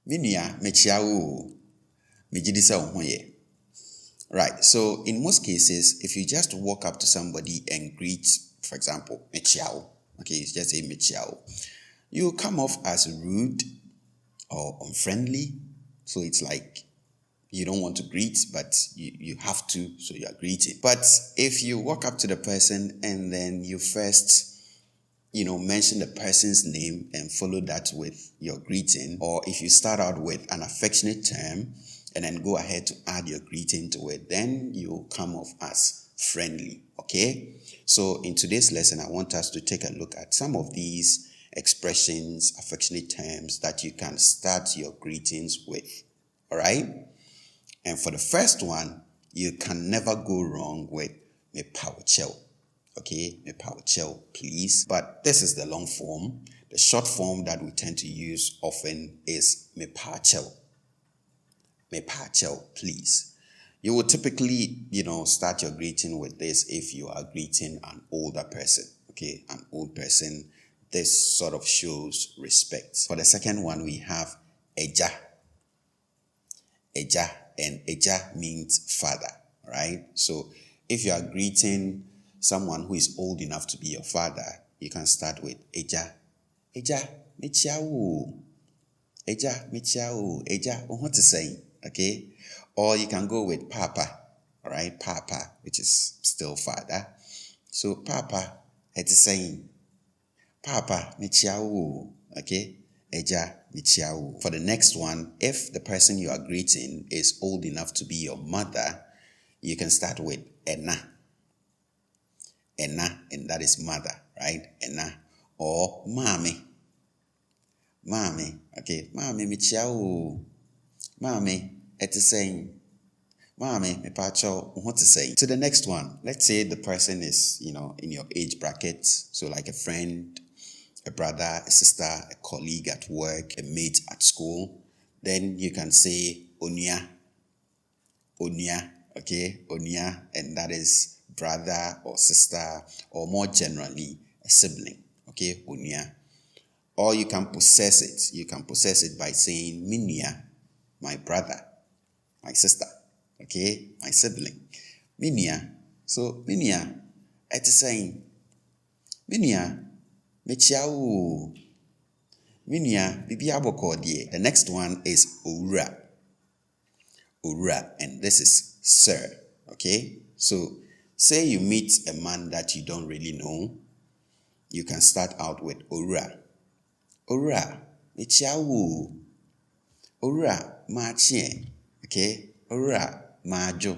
Menyea mekyea wo. Mejidisa ohye. Right. So in most cases, if you just walk up to somebody and greet, for example, mekyea, okay, you just say mekyea, you come off as rude or unfriendly. So it's like you don't want to greet, but you have to, so you are greeting. But if you walk up to the person and then you first, mention the person's name and follow that with your greeting, or if you start out with an affectionate term and then go ahead to add your greeting to it, then you come off as friendly, okay? So in today's lesson, I want us to take a look at some of these expressions, affectionate terms that you can start your greetings with, all right? And for the first one, you can never go wrong with mekyea. Okay, mekyea, please. But this is the long form. The short form that we tend to use often is mekyea. Mekyea, please. You will typically, start your greeting with this if you are greeting an older person. Okay, an old person. This sort of shows respect. For the second one, we have eja. Eja, and eja means father, right? So if you are greeting someone who is old enough to be your father, you can start with eja. Eja mekyea wo. Eja mekyea wo. Eja, what is saying? Okay? Or you can go with papa, all right? Papa, which is still father. So papa, it is saying, papa mekyea wo. Okay? Eja mekyea wo. For the next one, if the person you are greeting is old enough to be your mother, you can start with ena. Ena, and that is mother, right? Ena. Or mami. Mami, okay. Mami mekyea wo. Mami, it is saying, Mami mepacho, what is saying? To the next one, let's say the person is, in your age bracket, so like a friend, a brother, a sister, a colleague at work, a mate at school. Then you can say Onua. Onua, okay? Onua, and that is brother or sister, or more generally, a sibling, okay? Onua. Or you can possess it. You can possess it by saying Minua, my brother, my sister, okay? My sibling. Minua. So Minua, it is saying, Minua, mekyea wo. Minua, bibi aboko die. The next one is owura. Owura, and this is sir, okay? So say you meet a man that you don't really know, you can start out with owura. Owura, mekyea wo. Owura, mekyea, okay? Owura, majo,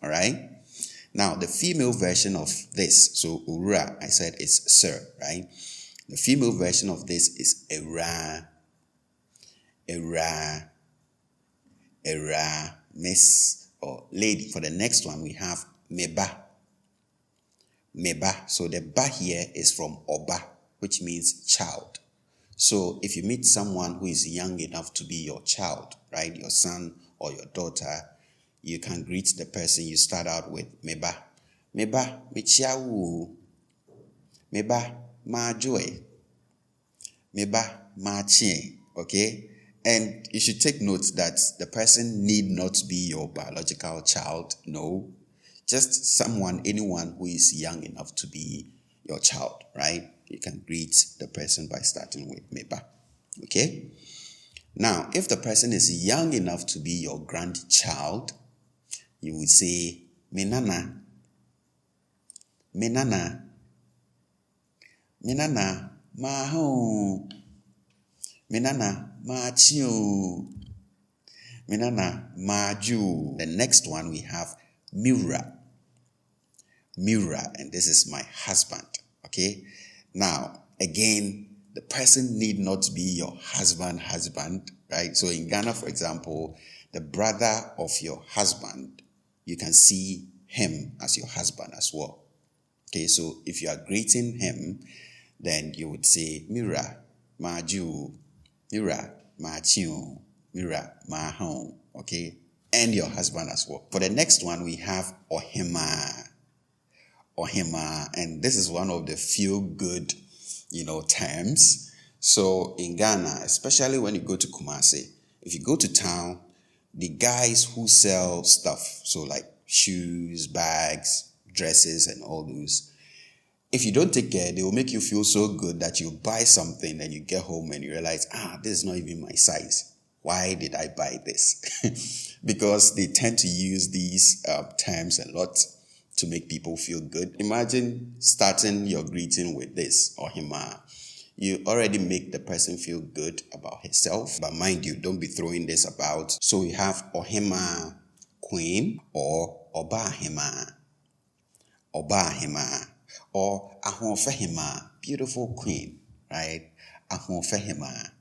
all right? Now, the female version of this, so owura, I said it's sir, right? The female version of this is era, miss or lady. For the next one, we have meba. Meba. So the ba here is from oba, which means child. So if you meet someone who is young enough to be your child, right, your son or your daughter, you can greet the person. You start out with meba. Meba, mekyea wo. Meba, majoe. Meba, makyea. Okay? And you should take note that the person need not be your biological child. No. Just anyone who is young enough to be your child, right? You can greet the person by starting with meba. Okay? Now, if the person is young enough to be your grandchild, you would say menana. Menana. Menana, maho. Menana, machio. Menana, maju. The next one we have Mura. Mura, and this is my husband. Okay? Now, again, the person need not be your husband, right? So in Ghana, for example, the brother of your husband, you can see him as your husband as well. Okay, so if you are greeting him, then you would say Mira, Maju, Mira, Machio, Mira, Mahon. Okay, and your husband as well. For the next one, we have Ohima. Ohima, and this is one of the few good, terms. So in Ghana, especially when you go to Kumasi, If you go to town, the guys who sell stuff, so like shoes, bags, dresses, and all those, if you don't take care, they will make you feel so good that you buy something and you get home and you realize, this is not even my size. Why did I buy this? Because they tend to use these terms a lot to make people feel good. Imagine starting your greeting with this, Ohima. You already make the person feel good about herself. But mind you, don't be throwing this about. So we have Ohima Queen or Obahima. Obahima. Or Ahonfehima, beautiful queen, right? Ahonfehima.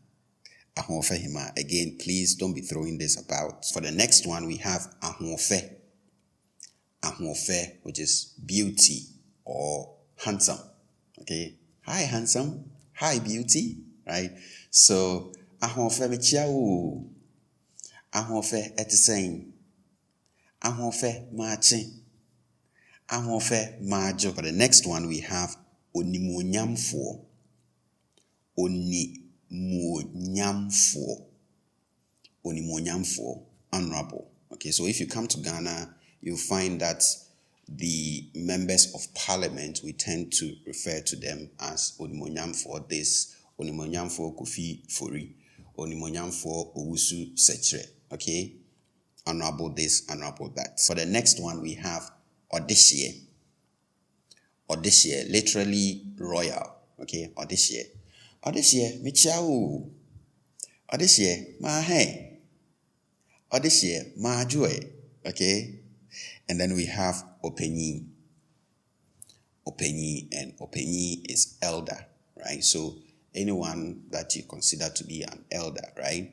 Ahonfehima. Again, please don't be throwing this about. For the next one, we have Ahonfe. Ahonfe, which is beauty or handsome. Okay? Hi, handsome. Hi, beauty. Right? So, Ahonfe mekyea. Ahonfe etiseng. Ahonfe machi. Ahonfe majo. For the next one, we have Onimonyamfo. Onimonyamfo. Onimonyamfo. Honorable. Okay, so if you come to Ghana, you'll find that the members of parliament, we tend to refer to them as Onimonyamfo this, Onimonyamfo Kofi Fori, Onimonyamfo Owusu Sechere. Okay, honorable this, honorable that. For the next one, we have Odishie. Odishie, literally royal. Okay, Odishie. Odishie, mekyea. Odishie, mahe. Odishie, majoe. Okay, and then we have Openyi. Openyi, and Openyi is elder, right? So anyone that you consider to be an elder, right?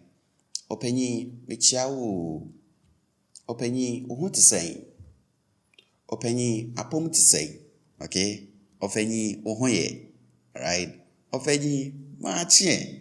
Openyi, mekyea. Openyi, what to say? Openyi, apom to say, okay? Openyi, ohoye, right? Openyi, machie.